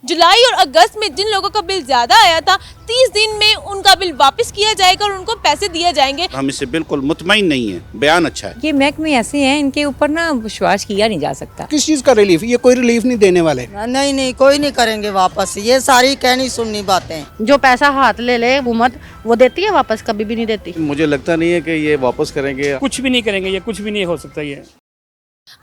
जुलाई और अगस्त में जिन लोगों का बिल ज्यादा आया था 30 दिन में उनका बिल वापस किया जाएगा और उनको पैसे दिए जाएंगे। हम इससे बिल्कुल मुतमईन नहीं है, बयान अच्छा है। ये महकमे ऐसे हैं, इनके ऊपर ना विश्वास किया नहीं जा सकता। किस चीज़ का रिलीफ? ये कोई रिलीफ नहीं देने वाले। नहीं कोई नहीं करेंगे वापस, ये सारी कहनी सुननी बातें। जो पैसा हाथ ले ले हुकूमत वो देती है वापस, कभी भी नहीं देती। मुझे लगता नहीं है कि ये वापस करेंगे। कुछ भी नहीं करेंगे, ये कुछ भी नहीं हो सकता ये।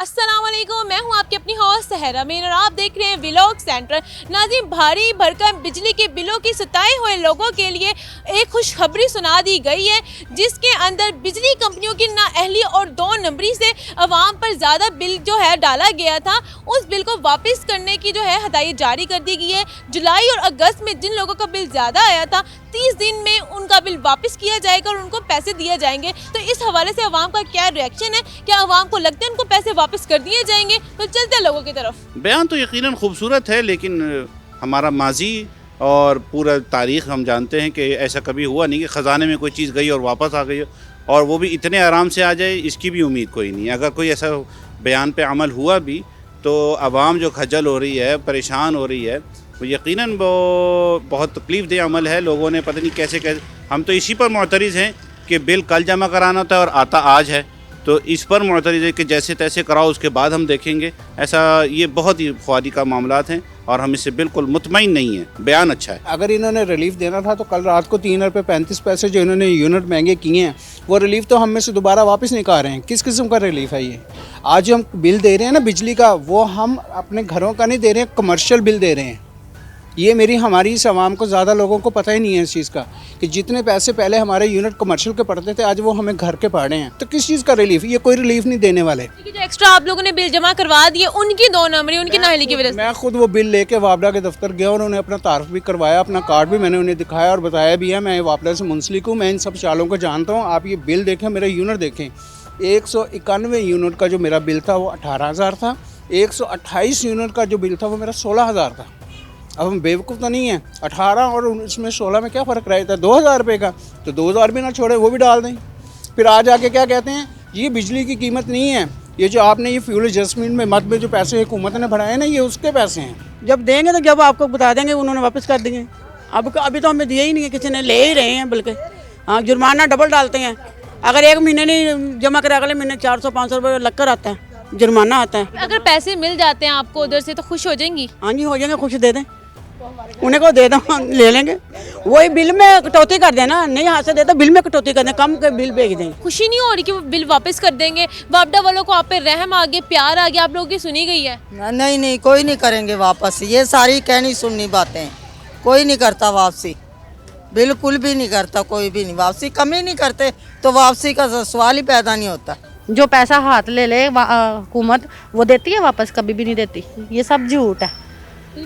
अस्सलाम वालेकुम, मैं हूं आपकी अपनी होस्ट सहरा मीर और आप देख रहे हैं व्लॉग सेंटर। नाज़रीन, भारी भरकम बिजली के बिलों की सताए हुए लोगों के लिए एक खुशखबरी सुना दी गई है, जिसके अंदर बिजली कंपनियों की नाअहली और 2 नंबरी से आवाम पर ज़्यादा बिल जो है डाला गया था, उस बिल को वापस करने की जो है हदायत जारी कर दी गई है। जुलाई और अगस्त में जिन लोगों का बिल ज़्यादा आया था 30 दिन में उनका बिल वापस किया जाएगा और उनको पैसे दिए जाएंगे। तो इस हवाले से आवाम का क्या रिएक्शन है? क्या आवाम को लगता है उनको पैसे वापस कर दिए जाएंगे? तो चलते हैं लोगों की तरफ। बयान तो यकीनन खूबसूरत है, लेकिन हमारा माजी और पूरा तारीख़ हम जानते हैं कि ऐसा कभी हुआ नहीं कि ख़जाने में कोई चीज़ गई और वापस आ गई हो, और वो भी इतने आराम से आ जाए, इसकी भी उम्मीद कोई नहीं। अगर कोई ऐसा बयान पे अमल हुआ भी तो आवाम जो खजल हो रही है, परेशान हो रही है, वो यकीनन वो बहुत तकलीफ़ दे अमल है। लोगों ने पता नहीं कैसे कैसे, हम तो इसी पर मुअतरिज़ हैं कि बिल कल जमा कराना था और आता आज है, तो इस पर मुअतरिज़ है कि जैसे तैसे कराओ, उसके बाद हम देखेंगे। ऐसा ये बहुत ही ख्वारी का मामलात हैं और हम इससे बिल्कुल मुतमईन नहीं है, बयान अच्छा है। अगर इन्होंने रिलीफ देना था तो कल रात को 3 रुपये 35 पैसे जो इन्होंने यूनिट महंगे किए हैं, वो रिलीफ तो हम में से दोबारा वापस नहीं कर रहे हैं। किस किस्म का रिलीफ है ये? आज जो हम बिल दे रहे हैं ना बिजली का, वो हम अपने घरों का नहीं दे रहे हैं, कमर्शियल बिल दे रहे हैं। ये हमारी इस आवाम को ज़्यादा लोगों को पता ही नहीं है इस चीज़ का कि जितने पैसे पहले हमारे यूनिट कमर्शियल के पड़ते थे, आज वो हमें घर के पड़ रहे हैं। तो किस चीज़ का रिलीफ? ये कोई रिलीफ नहीं देने वाले। जो एक्स्ट्रा आप लोगों ने बिल जमा करवा दिए उनकी 2 नंबरी, उनकी नाअहली की वजह से। मैं खुद वो बिल लेके वापडा के दफ्तर गया और उन्हें अपना तारफ़ भी करवाया, अपना कार्ड भी मैंने उन्हें दिखाया और बताया भी है मैं वापडा से मुंसलिक हूँ, मैं इन सब चालों को जानता हूँ। आप ये बिल देखें, मेरा यूनिट देखें। 191 यूनिट का जो मेरा बिल था वो 18,000 था। 128 यूनिट का जो बिल था वो मेरा 16,000 था। अब हम बेवकूफ़ तो नहीं हैं, 18 और इसमें 16 में क्या फ़र्क रहता है? 2,000 रुपये का, तो 2,000 भी ना छोड़े, वो भी डाल दें। फिर आज आके क्या कहते हैं, ये बिजली की कीमत नहीं है, ये जो आपने ये फ्यूल एडजस्टमेंट में मद में जो पैसे हुकूमत ने बढ़ाए ना, ये उसके पैसे हैं। जब देंगे तो जब आपको बता देंगे, उन्होंने वापस कर देंगे। अब अभी तो हमें दिए ही नहीं है, किसी ने ले ही रहे हैं, बल्कि हाँ जुर्माना डबल डालते हैं। अगर एक महीने नहीं जमा करे, अगले महीने 400-500 रुपये लग कर आता है, जुर्माना आता है। अगर पैसे मिल जाते हैं आपको उधर से तो खुश हो जाएंगी? हाँ जी, हो जाएंगे, खुश दे दें, उन्हें को दे दो, ले लेंगे। वही बिल में कटौती कर देना, नहीं हाथ से देता बिल में कटौती कर दें, कम के बिल भेज दें। खुशी नहीं हो रही कि वो बिल वापस कर देंगे? वापडा वालों को आप पे रहम आ गया, प्यार आ गया, आप लोगों की सुनी गई है? नहीं कोई नहीं करेंगे वापस, ये सारी कहनी सुननी बातें। कोई नहीं करता वापसी, बिल्कुल भी नहीं करता, कोई भी नहीं वापसी। कम ही नहीं करते तो वापसी का सवाल ही पैदा नहीं होता। जो पैसा हाथ ले ले हुकूमत वो देती है वापस, कभी भी नहीं देती। ये सब झूठ है,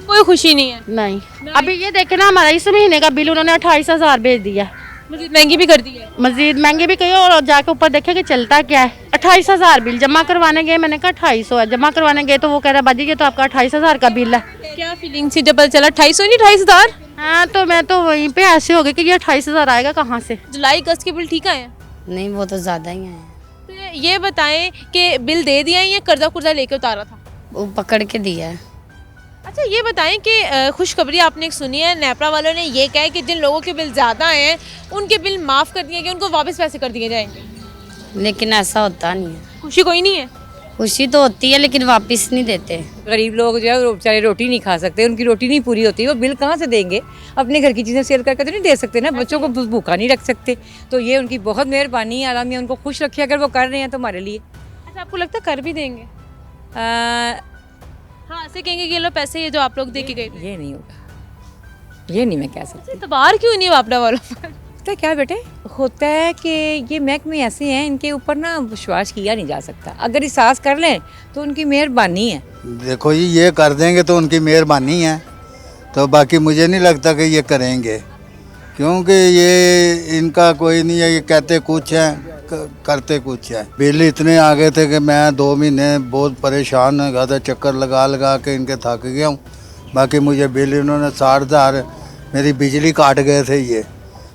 कोई खुशी नहीं है। नहीं। अभी ये देखे ना, हमारा इस महीने का बिल उन्होंने 28,000 भेज दिया। मजीद महंगी भी कर दी है। मजीद महंगी भी कही, और जाके ऊपर देखे कि चलता क्या है। 28,000 बिल जमा करवाने गए, मैंने कहा 250 है। जमा करवाने गए तो वो कह रहा बाजी ये तो आपका 28,000 का बिल है। क्या फीलिंग थी जब पता चला 250 नहीं 28,000? हाँ, तो मैं तो वहीं पे ऐसे हो गई कि ये 28,000 आएगा कहाँ से। जुलाई अगस्त के बिल ठीक आए हैं? नहीं, वो तो ज़्यादा ही है। तो ये बताएं कि बिल दे दिया है या कर्जा कुर्जा लेके उतारा था? वो पकड़ के दिया है। अच्छा, ये बताएं कि खुशखबरी आपने एक सुनी है, नेपरा वालों ने ये कहा है कि जिन लोगों के बिल ज़्यादा आए हैं उनके बिल माफ़ कर दिए गए, उनको वापस पैसे कर दिए जाएंगे। लेकिन ऐसा होता नहीं है। खुशी कोई नहीं है? खुशी तो होती है लेकिन वापस नहीं देते। गरीब लोग जो है वो बेचारे रोटी नहीं खा सकते, उनकी रोटी नहीं पूरी होती, वो बिल कहाँ से देंगे? अपने घर की चीज़ें सेल करके तो नहीं दे सकते ना, बच्चों को भूखा नहीं रख सकते। तो ये उनकी बहुत मेहरबानी है, आलमी उनको खुश रखे अगर वो कर रहे हैं तो हमारे लिए। अच्छा, आपको लगता है कर भी देंगे? हाँ, ऐसे कहेंगे कि ये लो पैसे ये जो आप लोग दे के गए। ये नहीं होगा, ये नहीं मैं कह सकती। इतबार क्यों नहीं है वापडा वालों पर? होता है क्या बेटे, होता है कि ये महकमे ऐसे हैं, इनके ऊपर ना विश्वास किया नहीं जा सकता। अगर एहसास कर लें तो उनकी मेहरबानी है। देखो जी, ये कर देंगे तो उनकी मेहरबानी है, तो बाकी मुझे नहीं लगता कि ये करेंगे, क्योंकि ये इनका कोई नहीं है। ये कहते कुछ है, करते कुछ है। बिल इतने आ गए थे कि मैं 2 महीने बहुत परेशान हो गया था, चक्कर लगा के इनके थक गया हूँ। बाकी मुझे बिल इन्होंने 60,000 मेरी बिजली काट गए थे। ये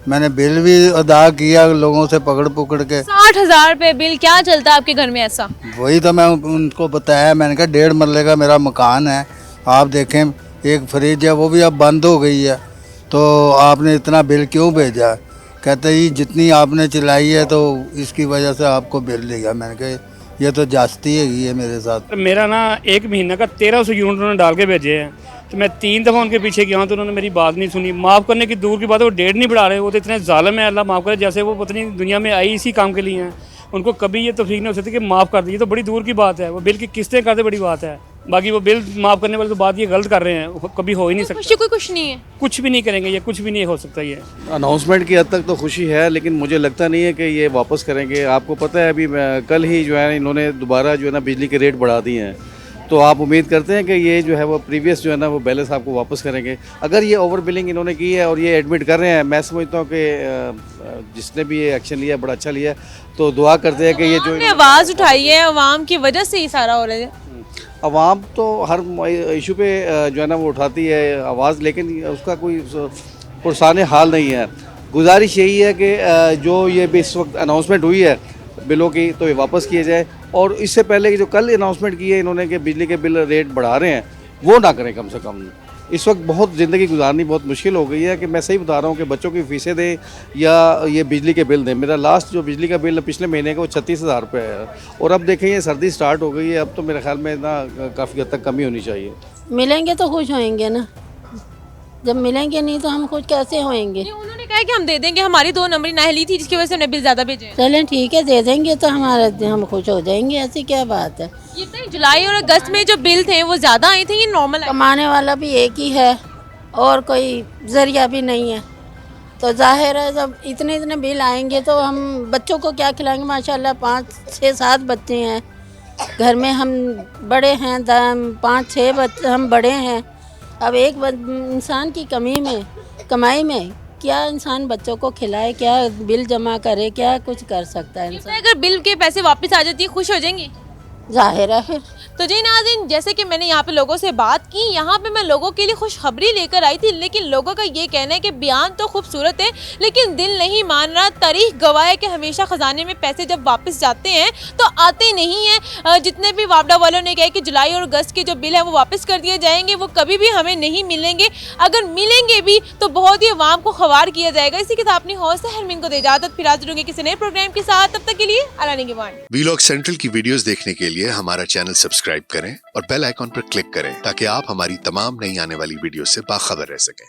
मैंने बिल भी अदा किया लोगों से पकड़ के। 60,000 रुपये बिल क्या चलता है आपके घर में ऐसा? वही तो मैं उनको बताया, मैंने कहा 1.5 मरले का मेरा मकान है, आप देखें एक फ्रिज है वो भी अब बंद हो गई है, तो आपने इतना बिल क्यों भेजा? कहते ही जितनी आपने चलाई है तो इसकी वजह से आपको बिल दिया। मैंने कहा ये तो जास्ती है मेरे साथ। मेरा ना 1 महीने का 1300 यूनिट उन्होंने डाल के भेजे हैं, तो मैं 3 दफ़ा उनके पीछे गया हूँ तो उन्होंने मेरी बात नहीं सुनी। माफ़ करने की दूर की बात है, वो डेट नहीं बढ़ा रहे, वो तो इतने जालिम है, अल्लाह माफ़ करे। जैसे वो पता नहीं दुनिया में आई इसी काम के लिए हैं, उनको कभी ये तौफीक नहीं हो सकती कि माफ़ कर दी। तो बड़ी दूर की बात है, वो बिल की किस्तें करते बड़ी बात है। बाकी वो बिल माफ़ करने वाली तो बात ये गलत कर रहे हैं, वो कभी हो ही नहीं सकता। खुशी कोई कुछ नहीं है, कुछ भी नहीं करेंगे ये, कुछ भी नहीं हो सकता ये। अनाउंसमेंट की हद तक तो खुशी है, लेकिन मुझे लगता नहीं है कि ये वापस करेंगे। आपको पता है अभी कल ही जो है इन्होंने दोबारा जो है ना बिजली के रेट बढ़ा दिए हैं, तो आप उम्मीद करते हैं कि ये जो है वो प्रीवियस जो है ना वो बैलेंस आपको वापस करेंगे। अगर ये ओवर बिलिंग इन्होंने की है और ये एडमिट कर रहे हैं, मैं समझता हूँ कि जिसने भी ये एक्शन लिया बड़ा अच्छा लिया, तो दुआ करते हैं कि ये जो आवाज़ उठाई है अवाम की वजह से ही सारा हो रहा है। अवाम तो हर इशू पे जो है ना वो उठाती है आवाज़, लेकिन उसका कोई पुरसाने हाल नहीं है। गुजारिश यही है कि जो ये भी इस वक्त अनाउंसमेंट हुई है बिलों की, तो ये वापस किए जाए, और इससे पहले कि जो कल अनाउंसमेंट की है इन्होंने कि बिजली के बिल रेट बढ़ा रहे हैं, वो ना करें कम से कम। इस वक्त बहुत ज़िंदगी गुजारनी बहुत मुश्किल हो गई है कि मैं सही बता रहा हूँ कि बच्चों की फ़ीसें दें या ये बिजली के बिल दें। मेरा लास्ट जो बिजली का बिल पिछले महीने का वो 36,000 रुपये है, और अब देखें ये सर्दी स्टार्ट हो गई है, अब तो मेरे ख्याल में ना काफ़ी हद तक कमी होनी चाहिए। मिलेंगे तो खुश होएंगे ना, जब मिलेंगे नहीं तो हम खुश कैसे होएंगे? उन्होंने कहा कि हम दे देंगे, हमारी 2 नंबरी नाहली थी जिसकी वजह से उन्हें बिल ज़्यादा भेजे हैं। चलें ठीक है, दे देंगे तो हम खुश हो जाएंगे, ऐसी क्या बात है। ये तो जुलाई और अगस्त में जो बिल थे वो ज़्यादा आए थे, ये नॉर्मल है। कमाने वाला भी एक ही है और कोई ज़रिया भी नहीं है, तो जाहिर है जब इतने इतने बिल आएंगे तो हम बच्चों को क्या खिलाएंगे। माशाल्लाह 5, 6, 7 बच्चे हैं घर में, हम बड़े हैं, 5, 6 बच्चे हम बड़े हैं। अब एक इंसान की कमाई में क्या इंसान बच्चों को खिलाए, क्या बिल जमा करे, क्या कुछ कर सकता है इंसान? अगर बिल के पैसे वापस आ जाती है खुश हो जाएंगे? जाहिर है फिर। तो जी नाज़रीन, जैसे कि मैंने यहाँ पे लोगों से बात की, यहाँ पे मैं लोगों के लिए खुशखबरी लेकर आई थी, लेकिन लोगों का ये कहना है कि बयान तो खूबसूरत है लेकिन दिल नहीं मान रहा। तारीख गवाह है कि हमेशा ख़जाने में पैसे जब वापस जाते हैं तो आते नहीं हैं। जितने भी वापडा वालों ने कहा कि जुलाई और अगस्त के जो बिल है वो वापस कर दिए जाएंगे, वो कभी भी हमें नहीं मिलेंगे। अगर मिलेंगे भी तो बहुत ही अवाम को खवार किया जाएगा। इसी के साथ अपनी हौसला हरमिन को दे इजाज़त, फिर हाजिर होंगे किसी नए प्रोग्राम के साथ। तब तक के लिए अल्लाह निगहबान। वीलॉग सेंट्रल की वीडियोस देखने के लिए हमारा चैनल सब्सक्राइब करें और बेल आइकॉन पर क्लिक करें ताकि आप हमारी तमाम नई आने वाली वीडियो से बाखबर रह सकें।